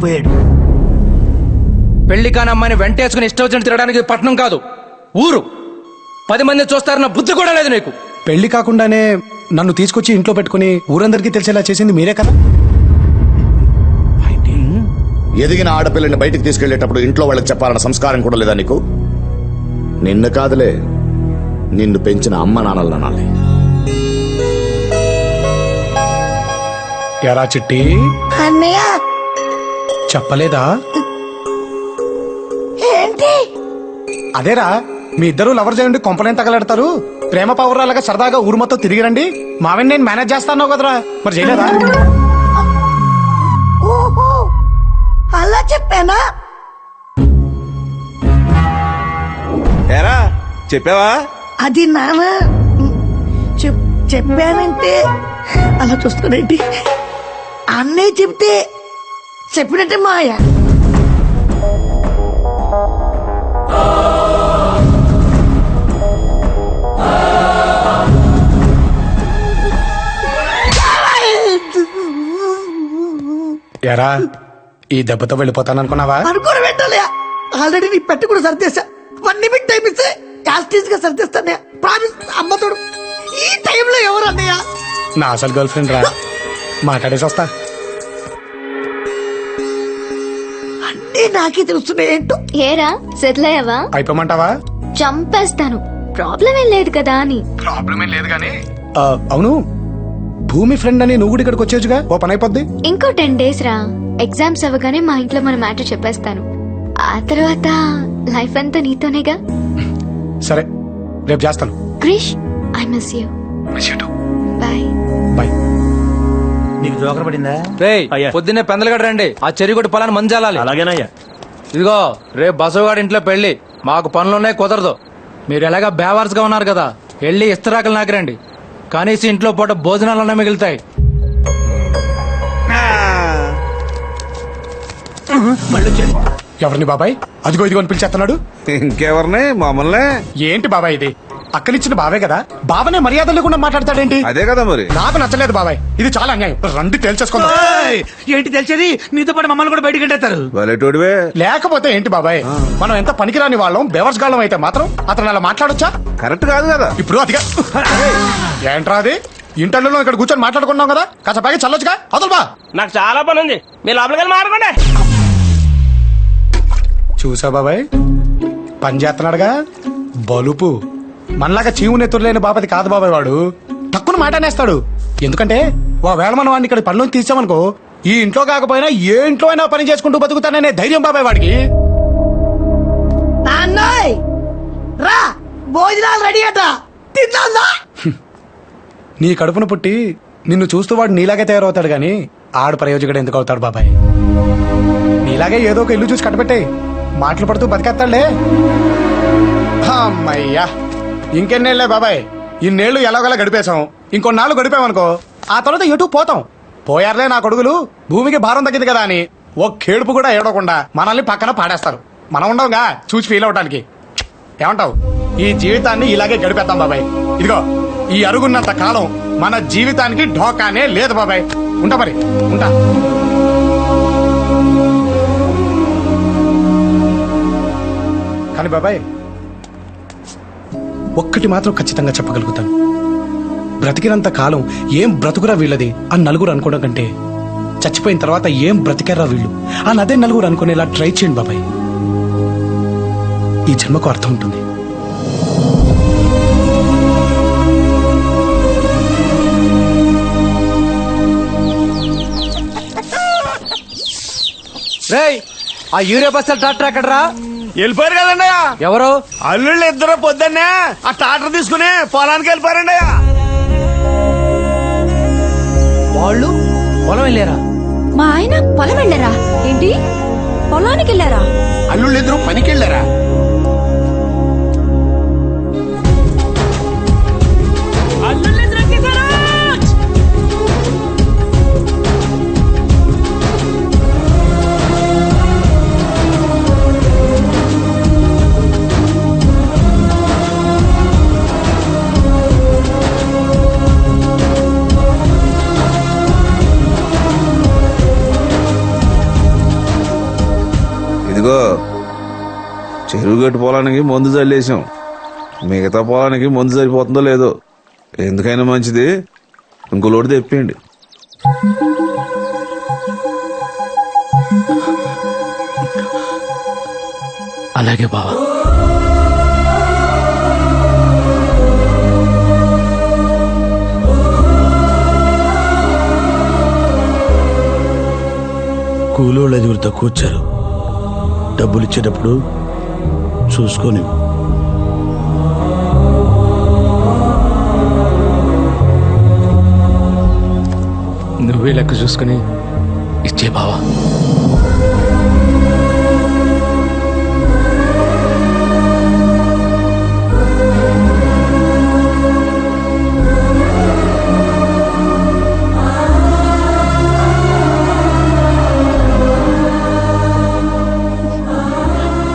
పారిపోయాడు. పెళ్లి కాని అమ్మాయిని వెంటేసుకుని ఇష్టం వచ్చిన తిరగడానికి ఇది పట్నం కాదు, ఊరు. 10 మంది చూస్తారన్న బుద్ధి కూడా లేదు నీకు. పెళ్లి కాకుండానే నన్ను తీసుకొచ్చి ఇంట్లో పెట్టుకుని ఊరందరికీ తెలిసేలా చేసింది మీరే కదా. ఎదిగిన ఆడపిల్లని బయటికి తీసుకెళ్లేటప్పుడు ఇంట్లో వాళ్ళకి చెప్పాలన్న సంస్కారం కూడా లేదా నీకు? నిన్ను కాదులే, నిన్ను పెంచిన అమ్మ నాన్నలు అనాలి. ఎరా చిట్టి, అన్నయ్య చెప్పలేదా? ఏంటి? అదేరా, మీ ఇద్దరు లవర్ చేయండి, కొంపలేం తగలెడతారు, ప్రేమ పౌరాలుగా సరదాగా ఊరు మొత్తం తిరిగి రండి, మావిని నేను మేనేజ్ చేస్తాను కదరా, మరి చేయలేదా? ఓహో, అలా చెప్పానా? ఏరా చెప్పావా? అది నాన్న చెప్పానంటే అలా చూస్తున్నాడేంటి? అన్నయ్య చెప్తే చెప్పినట్టే మాయ. ఎరా, ఈ దెబ్బతో వెళ్ళిపోతాననుకున్నావా? అనుకోని పెట్టాలి. ఆల్రెడీ నీ పెట్టి కూడా సర్దేశా. 1 నిమిట్ టైం ఇస్తే యాస్టీజ్ గా సర్దేస్తానయ్య. ప్రామిస్ అమ్మతోడు. ఈ టైంలో ఎవరు అన్నయ్య? నా అసలు గర్ల్ ఫ్రెండ్ రా, మాట్లాడేసి వస్తా. అన్నీ నాకే తెలుస్తున్నాయి ఏంటో. ఏరా సెటిల్ అయ్యావా? అయిపోమంటావా? చంపేస్తాను, ప్రాబ్లం ఏం లేదు కదా అని. ప్రాబ్లం ఏం లేదు కానీ అవును, భూమి ఫ్రెండ్ అని నువ్వు కూడా ఇక్కడికి వచ్చేచ్చుగా, ఓ పని అయిపోద్ది. ఇంకో 10 days రా, ఎగ్జామ్స్ అవ్వగానే మా ఇంట్లో మన మ్యాటర్ చెప్పేస్తాను. ఆ తర్వాత లైఫ్ అంతా నీతోనేగా. సరే, రేపు చేస్తాను. Krish, I miss you. Bye bye. నీకు జోకర్ పడిందా? రేయ్, అయ్యా. పొద్దున్నే పెందలగడ రండి, ఆ చెరుగొడ్డు పొలాన్ని మంజాలాలి. అలాగేనయ్యా. ఇదిగో, రేపు బసవగాడి ఇంట్లో పెళ్లి, మాకు పనులున్నాయి, కుదరదు. మీరు ఎలాగా బేవార్స్ గా ఉన్నారు కదా, వెళ్ళి ఇస్తరాకులు నాకిరండి. కనీసం ఇంట్లో పూట భోజనాలన్నా మిగులుతాయి. ఎవరిని బాబాయ్? అదిగో ఇదిగో అని పిలిచేస్తున్నాడు. ఇంకెవరిని? మమ్మల్ని. ఏంటి బాబాయ్ ఇది? అక్కనిచ్చిన బావే కదా, బావనే మర్యాద లేకుండా మాట్లాడతాడేంటి? అదే కదా మరి. నాకు నచ్చలేదు బాబాయ్, ఇది చాలా అన్యాయం. రండి తేల్చేసుకుందాం. ఏంటి తెలిసేది? నీతో పాటు మమ్మల్ని కూడా బయటికి వెళ్ళేస్తారు. వలేటోడివే. లేకపోతే ఏంటి బాబాయ్, మనం ఎంత పనికిరాని వాళ్ళం, బెవర్స్ గాళ్ళం అయితే మాత్రం అతను అలా మాట్లాడొచ్చా? కరెక్ట్ కాదు కదా. ఇప్పుడు అదిగా ఏంట్రా అది? ఇంటర్లో ఇక్కడ కూర్చొని మాట్లాడుకున్నాం కదా, కాస్త పైకి చల్లొచ్చుగా. అదలు బా, నాకు చాలా పని ఉంది, మీరు లోపలికి వెళ్ళి మాట్లాడుకోండి. చూసా బాబాయ్, పని చేస్తున్నాడుగా బలుపు. మనలాగా చీము నెత్తురులేని బాపతి కాదు బాబాయ్ వాడు, తక్కువ మాట అనేస్తాడు. ఎందుకంటే వేళ మనం వాడిని ఇక్కడ పనిలోంచి తీసామనుకో, ఈ ఇంట్లో కాకపోయినా ఏ ఇంట్లో అయినా పని చేసుకుంటూ బతుకుతాననే ధైర్యం బాబాయ్ వాడికి. నాన్నయ్ రా, భోజనాలు రెడీ అట, తిన్నా. నీ కడుపును పుట్టి నిన్ను చూస్తూ వాడు నీలాగే తయారవుతాడు గాని ఆడు ప్రయోజకుడు ఎందుకు అవుతాడు బాబాయ్? నీలాగే ఏదో ఒక ఇల్లు చూసి కట్టబెట్టే మాటలు పడుతూ బతికేస్తాడులే. అమ్మయ్యా, ఇంకెన్నేళ్లే బాబాయ్, ఇన్నేళ్లు ఎలాగోలా గడిపేశాం. ఇంకొన్నాళ్ళు గడిపామనుకో, ఆ తర్వాత ఎటు పోతాం. పోయారులే నా కొడుకులు, భూమికి భారం తగ్గింది కదా అని ఓ కేడుపు కూడా ఏడవకుండా మనల్ని పక్కన పాడేస్తారు. మనం ఉండవుగా చూసి ఫీల్ అవటానికి. ఏమంటావు? ఈ జీవితాన్ని ఇలాగే గడిపేద్దాం బాబాయ్. ఇదిగో, ఈ అరుగున్నంత కాలం మన జీవితానికి ఢోకానే లేదు బాబాయ్. ఉంటా మరి, ఉంటా. కానీ బాబాయ్, ఒక్కటి మాత్రం ఖచ్చితంగా చెప్పగలుగుతాను, బ్రతికినంత కాలం ఏం బ్రతుకురా వీళ్ళది అని నలుగురు అనుకోవడం కంటే, చచ్చిపోయిన తర్వాత ఏం బ్రతికారా వీళ్ళు అని అదే నలుగురు అనుకునేలా ట్రై చేయండి బాబాయ్. ఈ జన్మకు అర్థం ఉంటుంది. రేయ్, ఆ యూరియా బస్తాలు ట్రాక్టర్ ఎక్కడరా? వెళ్ళిపోయారు కదండి. ఎవరు? అల్లుళ్ళు ఇద్దరు పొద్దున్నే ఆ ట్రాక్టర్ తీసుకుని పొలానికి వెళ్ళిపోయారండి. వాళ్ళు పొలం వెళ్ళారా? మా ఆయన పొలం వెళ్ళారా? ఏంటి, పొలానికి వెళ్ళారా? అల్లుళ్ళు ఇద్దరు పనికి వెళ్ళారా? చెరువు గట్టు పొలానికి మందు చల్లేసాం. మిగతా పొలానికి మందు సరిపోతుందో లేదో. ఎందుకైనా మంచిది ఇంకో లోటు తెప్పేయండి. అలాగే బావా. కూలోళ్ళు ఐదుగురు తక్కువ వచ్చారు. డబ్బులు ఇచ్చేటప్పుడు చూసుకొని నువ్వే లెక్క చూసుకుని ఇచ్చే బావా.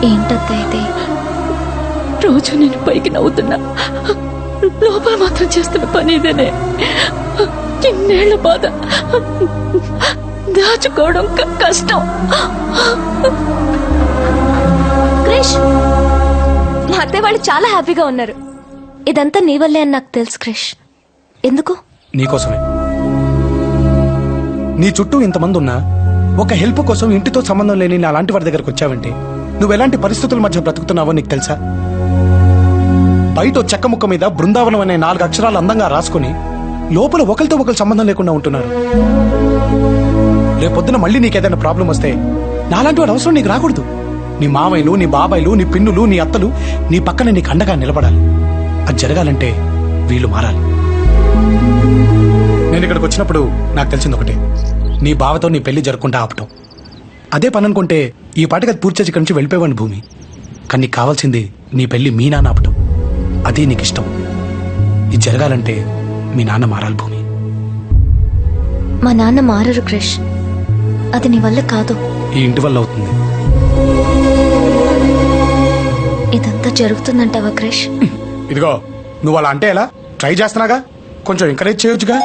ఏంటత్త అయితే రోజు నేను పైకి నవ్వుతున్నా, లోపల మాత్రం చేస్తున్న పని ఇదేనే. ఇన్నేళ్ల బాధ దాచుకోవడం కష్టం. క్రిష్, మా అత్తయ్య వాళ్ళు చాలా హ్యాపీగా ఉన్నారు. ఇదంతా నీ వల్లే అని నాకు తెలుసు క్రిష్. ఎందుకు? నీకోసమే. నీ చుట్టూ ఇంతమంది ఉన్నా ఒక హెల్ప్ కోసం ఇంటితో సంబంధం లేని నా లాంటి వాడి దగ్గరకు వచ్చావంటే నువ్వు ఎలాంటి పరిస్థితుల మధ్య బ్రతుకుతున్నావో నీకు తెలుసా? బయట చెక్క ముక్క మీద బృందావనం అనే 4 అక్షరాలు అందంగా రాసుకుని లోపల ఒకరితో ఒకరు సంబంధం లేకుండా ఉంటున్నారు. రేపొద్దున మళ్ళీ నీకేదైనా ప్రాబ్లం వస్తే నాలాంటి వాడు అవసరం నీకు రాకూడదు. నీ మామయ్యలు, నీ బాబాయిలు, నీ పిన్నులు, నీ అత్తలు నీ పక్కన నీకు అండగా నిలబడాలి. అది జరగాలంటే వీళ్ళు మారాలి. నేను ఇక్కడికి వచ్చినప్పుడు నాకు తెలిసింది ఒకటే, నీ బావతో నీ పెళ్లి జరగకుండా ఆపటం. అదే పని అనుకుంటే ఈ పాటికి అది పూర్తి చేసి ఇక్కడి నుంచి వెళ్ళిపోయాను భూమి. కానీ నీకు కావాల్సింది నీ పెళ్లి మీ నాన్న ఆపటం. అదే నీకు ఇష్టం. ఇది జరగాలంటే మీ నాన్న మారాలి భూమి. మా నాన్న మారరు క్రిష్. అది నీ వల్ల కాదు, ఈ ఇంటి వల్ల అవుతుంది. ఇదంతా జరుగుతుందంటావా క్రిష్? ఇదిగో నువ్వు అలా అంటే ఎలా? ట్రై చేస్తున్నాగా, కొంచెం ఎంకరేజ్ చేయొచ్చుగా.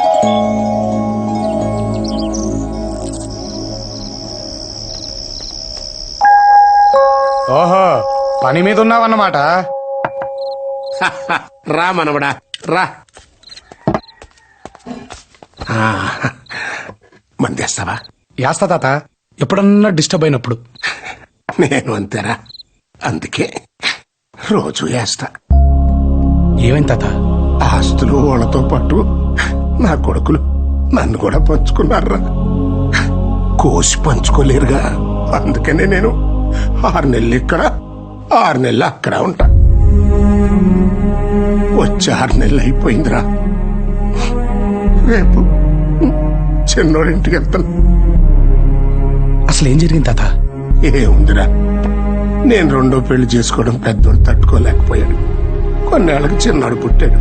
ఓహో, పని మీద ఉన్నావన్నమాట. రా మనవడా రా. మందేస్తావా? యాస్తా తాత, ఎప్పుడన్నా డిస్టర్బ్ అయినప్పుడు. నేను అంతేరా, అందుకే రోజు వేస్తా. ఏమైంది తాత? ఆస్తులు వాళ్ళతో పాటు నా కొడుకులు నన్ను కూడా పంచుకున్నారా. కోసి పంచుకోలేరుగా, అందుకనే నేను 6 నెలలు ఇక్కడ 6 నెలలు అక్కడ ఉంటా. వచ్చి 6 నెలలు అయిపోయిందిరా. రేపు చిన్నోడింటికి వెళ్తాను. అసలు ఏం జరిగింది తాత? ఏముందిరా, నేను 2వ పెళ్లి చేసుకోవడం పెద్దోడు తట్టుకోలేకపోయాడు. కొన్నేళ్లకు చిన్నాడు పుట్టాడు.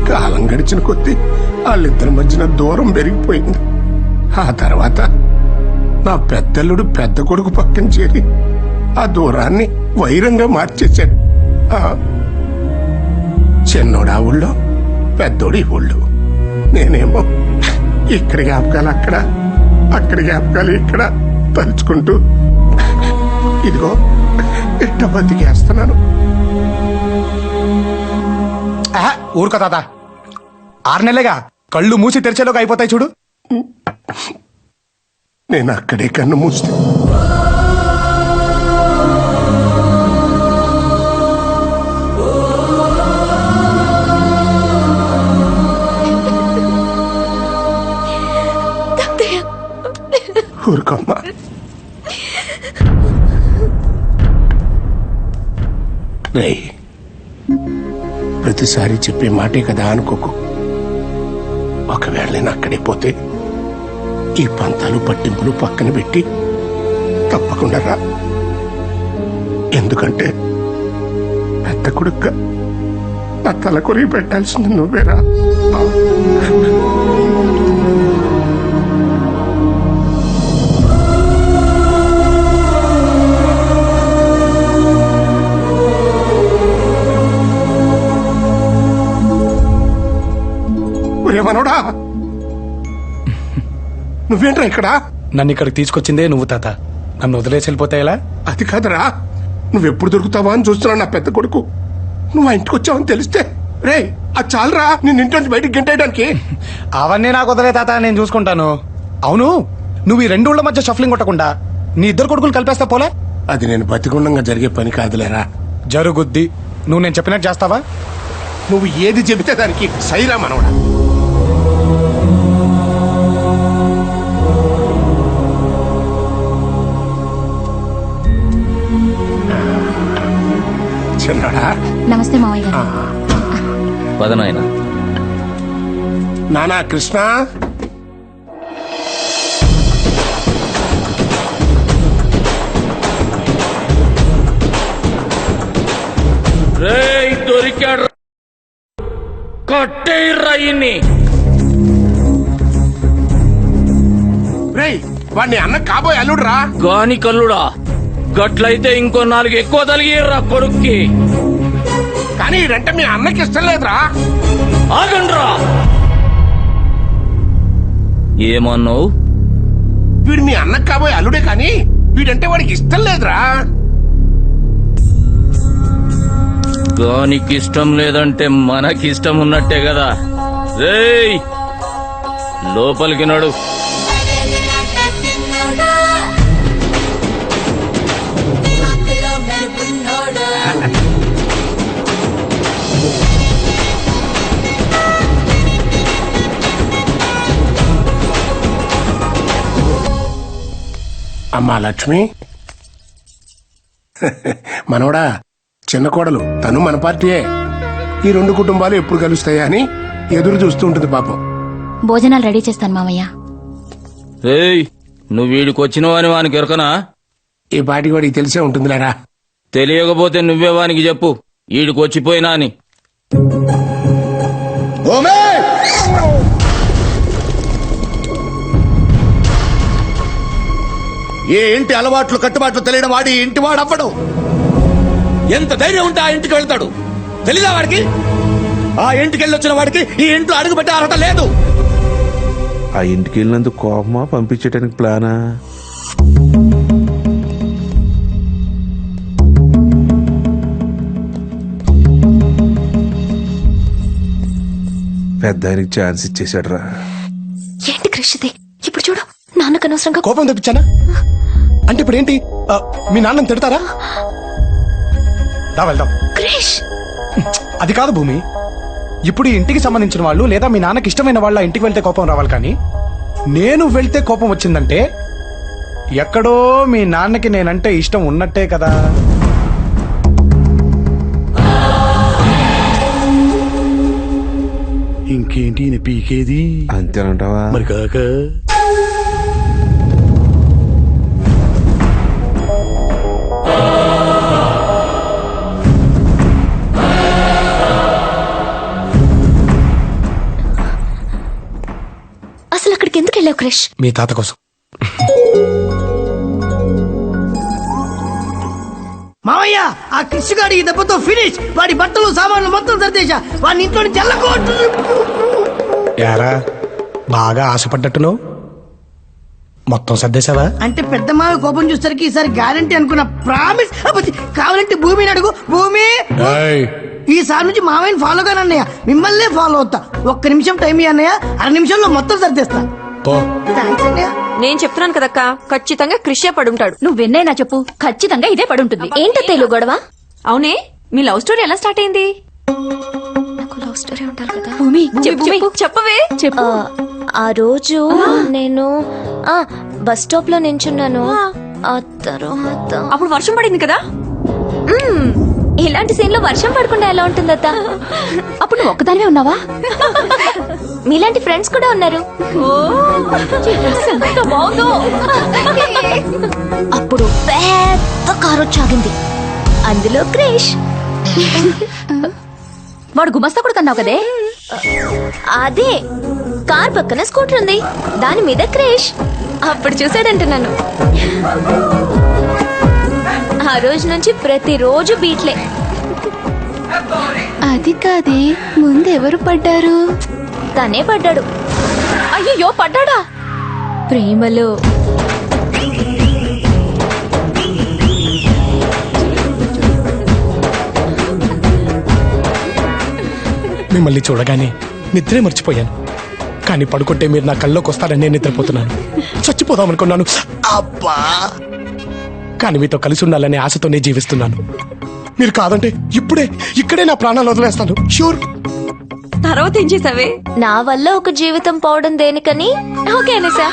కాలం గడిచిన కొద్దీ వాళ్ళిద్దరి మధ్యన దూరం పెరిగిపోయింది. ఆ తర్వాత నా పెద్దల్లుడు పెద్ద కొడుకు పక్కన చేరి ఆ దూరాన్ని వైరంగా మార్చేశాడు. చిన్నోడు ఆ ఊళ్ళో, పెద్దోడు ఈ ఊళ్ళో. నేనేమో ఇక్కడి జ్ఞాపకాలు అక్కడ, అక్కడి జ్ఞాపకాలు ఇక్కడ తలుచుకుంటూ ఇదిగో ఇట్ట బతికేస్తున్నాను. ఊరుకో తాత, 6 నెలలేగా, కళ్ళు మూసి తెరిచేలోకి అయిపోతాయి చూడు. నేను అక్కడే కన్ను మూస్తే ఊరుకోమ్మా. రే, ప్రతిసారి చెప్పే మాటే కదా అనుకోకు. ఒకవేళ నేను అక్కడే పోతే ఈ పంతాలు పట్టింపులు పక్కన పెట్టి తప్పకుండా రా. ఎందుకంటే పెద్ద కొడుక్క నా తల కొరిగి పెట్టాల్సింది నువ్వేరా. మనోడా, నువ్వేంట్రా ఇక్కడ? నన్ను ఇక్కడికి తీసుకొచ్చిందే నువ్వు తాత. నన్ను వదిలేసి వెళ్ళిపోతే ఎలా? అది కాదురా, నువ్వెప్పుడు దొరుకుతావా అని చూస్తున్నావు నా పెద్ద కొడుకు. నువ్వు ఆ ఇంటికి వచ్చావని తెలిస్తే రే అది చాలరా నిన్ను ఇంటి నుంచి బయటికి గెంటేయడానికి. అవన్నీ నాకు వదిలే తాత, నేను చూసుకుంటాను. అవును, నువ్వు ఈ రెండు ఊళ్ళ మధ్య షఫ్లింగ్ కొట్టకుండా నీ ఇద్దరు కొడుకులు కలిపేస్తా పోలే? అది నేను బతికుండంగా జరిగే పని కాదులేరా. జరుగుద్ది. నువ్వు నేను చెప్పినట్టు చేస్తావా? నువ్వు ఏది చెబితే దానికి సైరా మనవడా. చిన్నాడా. నమస్తే మావయ్య గారు. పదనాయన. నానా కృష్ణ, రేయ్ దొరికాడు, కట్టేయ్యరా ఈయన్ని. రేయ్ వాడిని అన్న కాబోయే అల్లుడురా. గాని కల్లుడా, గట్లయితే ఇంకో 4 ఎక్కువ తలిగిర్రా కొడుక్కి. కానీ ఈడంటే మీ అన్నకి ఇష్టం లేదురా. ఆగండ్రా. ఏమన్నావు? వీడు మీ అన్నకి కాబోయే అల్లుడే కానీ వీడంటే వాడికి ఇష్టం లేదురా. గానికి ఇష్టం లేదంటే మనకి ఇష్టం ఉన్నట్టే కదా. రేయ్ లోపలికి నడు. అమ్మా లక్ష్మి, మనవడా చిన్న కోడలు, తను మన పార్టీయే. ఈ రెండు కుటుంబాలు ఎప్పుడు కలుస్తాయా అని ఎదురు చూస్తూ ఉంటుంది పాపం. భోజనాలు రెడీ చేస్తాను మావయ్య. రేయ్ నువ్వు వీడికి వచ్చినవని వానికి ఎరకనా? ఈ పాటి వాడికి తెలిసే ఉంటుందిలేరా. తెలియకపోతే నువ్వే వానికి చెప్పు వీడికి వచ్చిపోయినా అని. ఏ ఇంటి అలవాట్లు కట్టుబాట్లు తెలియడం వాడి ఇంటి వాడు అవ్వడం. ఎంత ధైర్యం ఉంటే ఆ ఇంటికి వెళ్తాడు? తెలీదా వాడికి? ఆ ఇంటికి వెళ్ళొచ్చిన వాడికి ఈ ఇంట్లో అడుగు పెట్టే అర్హత లేదు. ఆ ఇంటికి వెళ్ళినందుకు కోపమా, పంపించడానికి ప్లానా? పెద్ద ఆయనకి ఛాన్స్ ఇచ్చేసాడు రా. ఏంటి క్రిష్ ఇది? ఇప్పుడు చూడు, నాన్నకు అనవసరంగా కోపం తెప్పించానా? అంటే ఇప్పుడు ఏంటి, మీ నాన్నని తిడతారా? దా వెళ్దాం. క్రిష్, అది కాదు భూమి, ఇప్పుడు ఈ ఇంటికి సంబంధించిన వాళ్ళు లేదా మీ నాన్నకి ఇష్టమైన వాళ్ళ ఇంటికి వెళ్తే కోపం రావాలి, కానీ నేను వెళ్తే కోపం వచ్చిందంటే ఎక్కడో మీ నాన్నకి నేనంటే ఇష్టం ఉన్నట్టే కదా. ఇంకేంటి పీకేది? అంతేనంటావా? మరి కాక అసలు అక్కడికి ఎందుకు వెళ్ళావు క్రిష్? మీ తాత కోసం. మావయ్య, ఆ క్రిష్ గాడి ఈ దెబ్బతో ఫినిష్. వాడి బట్టలు సామాన్లు మొత్తం సర్దేశా. వాడిని ఇంట్లో నుంచి వెళ్ళకూడదు. యారా, బాగా ఆశపడ్డట్టును మొత్తం సర్దేశావా? అంటే పెద్ద మావ కోపం చూసరికి ఈసారి గ్యారంటీ అనుకున్న ప్రామిస్. కావాలంటే భూమిని అడుగు. భూమి, ఈసారి నుంచి మావయ్యని ఫాలో గానే అన్నయ్య, మిమ్మల్నే ఫాలో అవుతా. 1 నిమిషం టైం ఇయ్య అన్నయ్య, 2 నిమిషంలో మొత్తం సర్దేస్తా. థాంక్స్ అన్నయ్య. నేను చెప్తున్నాను కదక్క, ఖచ్చితంగా క్రిషే పడుంటాడు. నువ్వెన్నైనా చెప్పు, ఖచ్చితంగా ఇదే పడుంటుంది. ఏంటో తెలుగు గొడవ? అవునే, మీ లవ్ స్టోరీ ఎలా స్టార్ట్ అయింది? నాకు లవ్ స్టోరీ ఉండాలి కదా. భూమి, చెప్పవే. ఆ, ఆ రోజు నేను బస్ స్టాప్ లో నించున్నాను. ఆ తర్వాత అప్పుడు వర్షం పడింది కదా. ఇలాంటి సీన్ లో వర్షం పడకుండా ఎలా ఉంటుందత్త? అప్పుడు నువ్వు ఒక్కదానివే ఉన్నావా? మీలాంటి ఫ్రెండ్స్ కూడా ఉన్నారు. ఎంత బాగుందో. అప్పుడు పెద్ద కారు వచ్చాగింది, అందులో క్రిష్. వాడు గుమస్తా కూడా కన్నావు కదే. అదే కార్ పక్కన స్కూటర్ ఉంది, దాని మీద క్రిష్. అప్పుడు చూసాడంటున్నాను. ఆ రోజు నుంచి ప్రతిరోజు బీట్లే. అది కాదే, ముందెవరు పడ్డారు? తనే పడ్డాడు. అయ్యో, పడ్డాడా? ప్రేమలో. మిమ్మల్ని చూడగానే నిద్రే మర్చిపోయాను. కానీ పడుకుంటే మీరు నా కల్లోకి వస్తారని నేను నిద్రపోతున్నాను. చచ్చిపోదాం అనుకున్నాను. అబ్బా! కానీ మీతో కలిసి ఉండాలనే ఆశతోనే జీవిస్తున్నాను. మీరు కాదంటే ఇక్కడే నా ప్రాణాలు వదిలేస్తాను. షూర్. తర్వాత ఏం చేసావే? నా వల్ల ఒక జీవితం పోవడం దేనికని ఓకే అనేసా.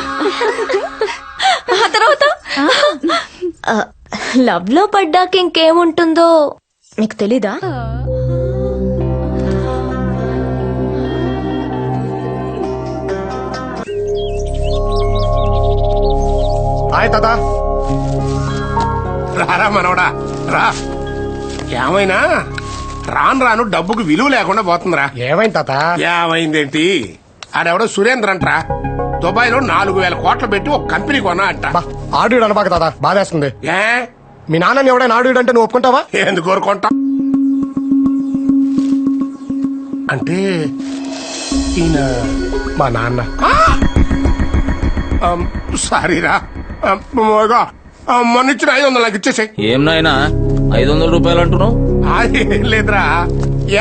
ఆ తర్వాత లవ్ లో పడ్డాక ఇంకేముంటుందో నీకు తెలీదా? హాయ్ తాత. రారా మనవడా రా. ఏమైనా రాను డబ్బుకు విలువ లేకుండా పోతుందిరా. ఏమైంది తాత? ఏమైందేంటి? ఆడెవడో సురేంద్ర అంటరా దుబాయ్ లో 4,000 కోట్లు పెట్టి ఒక కంపెనీ కొన్నా అంట. ఆడు అనబాక తాత, బాధేస్తుంది. ఏ మీ నాన్నని ఎవడైనా ఆడు అంటే నువ్వు ఒప్పుకుంటావా? ఎందుకు కోరుకుంటా? అంటే ఈయన మా నాన్న. సారీరా. మొన్న ఇచ్చిన 500 నాకు ఇచ్చేసాయి. ఏం నాయనా 500 రూపాయలు అంటున్నావు? ఏం లేదురా,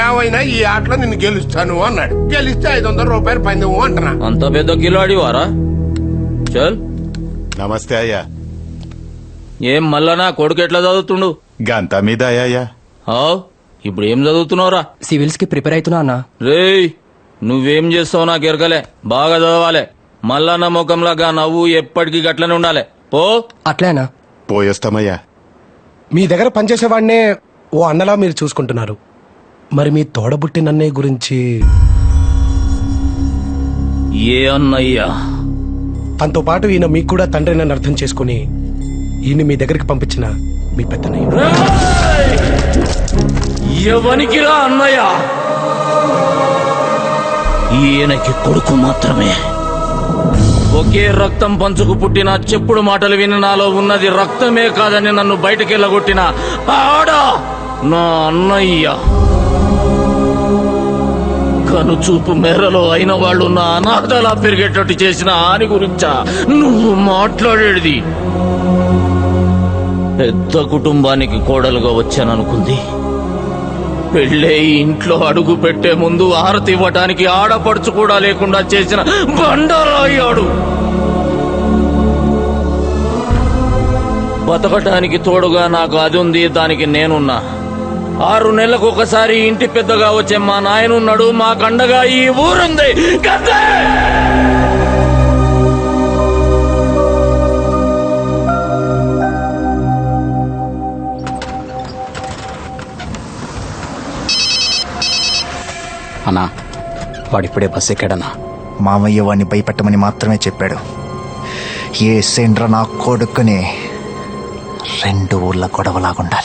ఏమైనా ఈ ఆటలో నిన్ను గెలుస్తాను అన్నాడు. గెలిస్తే 500 రూపాయలు పందెము అంటున్నా. అంత పెద్ద కిలాడి వారా? చల్. నమస్తే అయ్యా. ఏం మళ్ళా నా కొడుకు ఎట్లా చదువుతుండు? గంతా మీద అయ్యా. ఆవ్, ఇప్పుడు ఏం చదువుతున్నావురా? సివిల్స్ కి ప్రిపేర్ అవుతున్నా అన్న. రేయ్, నువ్వేం చేస్తావు నాకు ఎరకలే. బాగా చదవాలి. మళ్ళా నా ముఖంలాగా నవ్వు ఎప్పటికీ గట్లనే ఉండాలి. పో. అట్లేనా? పోయేస్తామయ్యా. మీ దగ్గర పనిచేసేవాడినే ఓ అన్నలా మీరు చూసుకుంటున్నారు. మరి మీ తోడబుట్టిన అన్నయ్య గురించి? ఏ అన్నయ్యా? తనతో పాటు ఈయన మీకు కూడా తండ్రి నన్ను అర్థం చేసుకుని ఈయన మీ దగ్గరికి పంపించిన మీ పెద్దన్నయ్య. ఎవనికిరా అన్నయ్య? ఈయనకి కొడుకు మాత్రమే. ఒకే రక్తం పంచుకు పుట్టిన చెప్పుడు మాటలు విని నాలో ఉన్నది రక్తమే కాదని నన్ను బయటకెళ్ళగొట్టిన ఆడ నా అన్నయ్య. కనుచూపు మేరలో అయిన వాళ్ళు నా అనాథలా పెరిగేటట్టు చేసిన ఆని గురించా నువ్వు మాట్లాడేది? పెద్ద కుటుంబానికి కోడలుగా వచ్చాననుకుంది. పెళ్ళే ఇంట్లో అడుగు పెట్టే ముందు ఆరతి ఇవ్వటానికి ఆడపడుచు కూడా లేకుండా చేసిన బండరాయ్యాడు. బతకటానికి తోడుగా నాకు అది ఉంది, దానికి నేనున్నా. 6 నెలలకు ఒకసారి ఇంటి పెద్దగా వచ్చే మా నాయనున్నాడు. మా కండగా ఈ ఊరుంది. గద్దే! అన్నా, వాడిప్పుడే బస్ ఎక్కాడన్నా. మామయ్య వాడిని భయపెట్టమని మాత్రమే చెప్పాడు. ఏ సెండ్ర నా కొడుకుని 2 ఊర్ల గొడవలాగుండాలి.